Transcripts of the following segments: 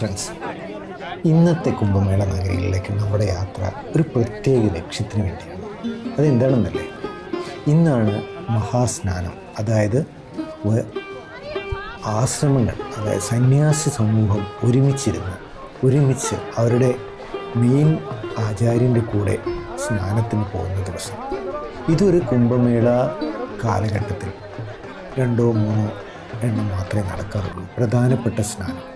Friends, ഇന്നത്തെ കുംഭമേള നഗരിയിലേക്ക് നമ്മുടെ യാത്ര ഒരു പ്രത്യേക ലക്ഷ്യത്തിന് വേണ്ടിയാണ്. അതെന്താണെന്നല്ലേ, ഇന്നാണ് മഹാസ്നാനം. അതായത് ആശ്രമങ്ങൾ, അതായത് സന്യാസി സമൂഹം ഒരുമിച്ച് അവരുടെ മെയിൻ ആചാര്യൻ്റെ കൂടെ സ്നാനത്തിന് പോകുന്ന ദിവസം. ഇതൊരു കുംഭമേള കാലഘട്ടത്തിൽ 2-3 എണ്ണം മാത്രമേ നടക്കാറുള്ളൂ, പ്രധാനപ്പെട്ട സ്നാനം.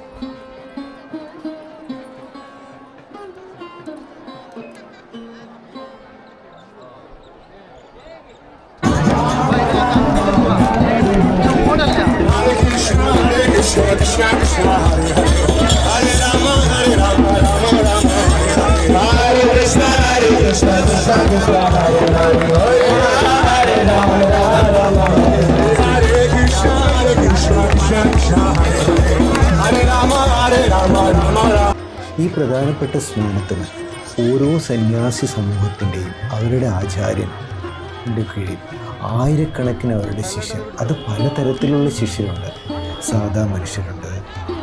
ഈ പ്രധാനപ്പെട്ട സ്നാനത്തിന് ഓരോ സന്യാസി സമൂഹത്തിൻ്റെയും അവരുടെ ആചാര്യൻ്റെ കീഴിൽ ആയിരക്കണക്കിന് അവരുടെ ശിഷ്യർ, അത് പലതരത്തിലുള്ള ശിഷ്യരുണ്ട്. സാധാ മനുഷ്യരുണ്ട്,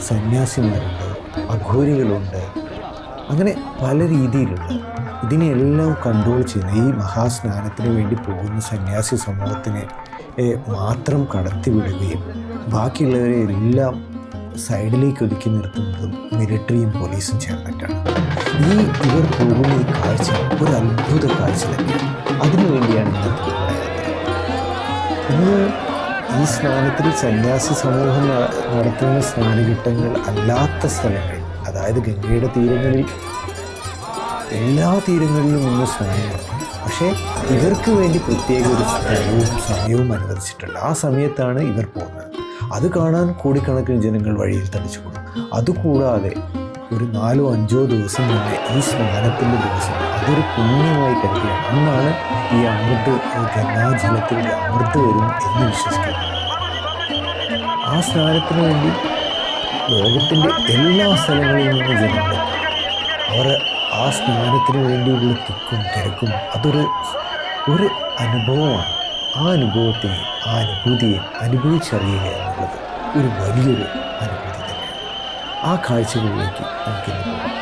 സന്യാസിമാരുണ്ട്, അഘോരികളുണ്ട്, അങ്ങനെ പല രീതിയിലുള്ള ഇതിനെല്ലാം കൺട്രോൾ ചെയ്യുന്ന ഈ മഹാസ്നാനത്തിന് വേണ്ടി പോകുന്ന സന്യാസി സമൂഹത്തിനെ മാത്രം കടത്തിവിടുകയും ബാക്കിയുള്ളവരെ എല്ലാം സൈഡിലേക്ക് ഒതുക്കി നിർത്തുന്നതും മിലിറ്ററിയും പോലീസും ചേർന്നിട്ടാണ്. ഇവർ പോകുന്ന ഈ കാഴ്ച ഒരു അത്ഭുത കാഴ്ച തന്നെയാണ്. അതിനുവേണ്ടിയാണ് ഇന്നത്തെ നമ്മുടെ യാത്ര. ഇന്ന് ഈ സ്നാനത്തിൽ സന്യാസി സമൂഹം നടത്തുന്ന സ്നാനഘട്ടങ്ങൾ അല്ലാത്ത സ്ഥലങ്ങളിൽ, അതായത് ഗംഗയുടെ തീരങ്ങളിൽ, എല്ലാ തീരങ്ങളിലും ഇന്ന് സ്നാനം നടത്തും. പക്ഷേ ഇവർക്ക് വേണ്ടി പ്രത്യേക ഒരു സ്ഥലവും സമയവും അനുവദിച്ചിട്ടുണ്ട്. ആ സമയത്താണ് ഇവർ പോകുന്നത്. അത് കാണാൻ കോടിക്കണക്കിന് ജനങ്ങൾ വഴിയിൽ തടിച്ചുകൂടും. അതുകൂടാതെ ഒരു 4-5 ദിവസം മുന്നേ ഈ സ്നാനത്തിൻ്റെ ദിവസം അതൊരു പുണ്യമായി കരുതിയാണ്. അന്നാണ് ഈ ഗംഗാജലത്തിൽ അമൃത് വരും എന്ന് വിശ്വസിക്കുന്നത്. ആ സ്നാനത്തിന് വേണ്ടി ലോകത്തിൻ്റെ എല്ലാ സ്ഥലങ്ങളിൽ നിന്നും ജനങ്ങൾ അവർ ആ സ്നാനത്തിന് വേണ്ടിയുള്ള തിക്കും തിരക്കും അതൊരു അനുഭവമാണ്. ആ അനുഭവത്തെ, ആ അനുഭൂതിയെ അനുഭവിച്ചറിയുക എന്നുള്ളത് ഒരു വലിയൊരു അനുഭൂതി തന്നെയാണ്. ആ കാഴ്ചകളിലേക്ക് നമുക്കിന്ന് പോകാം.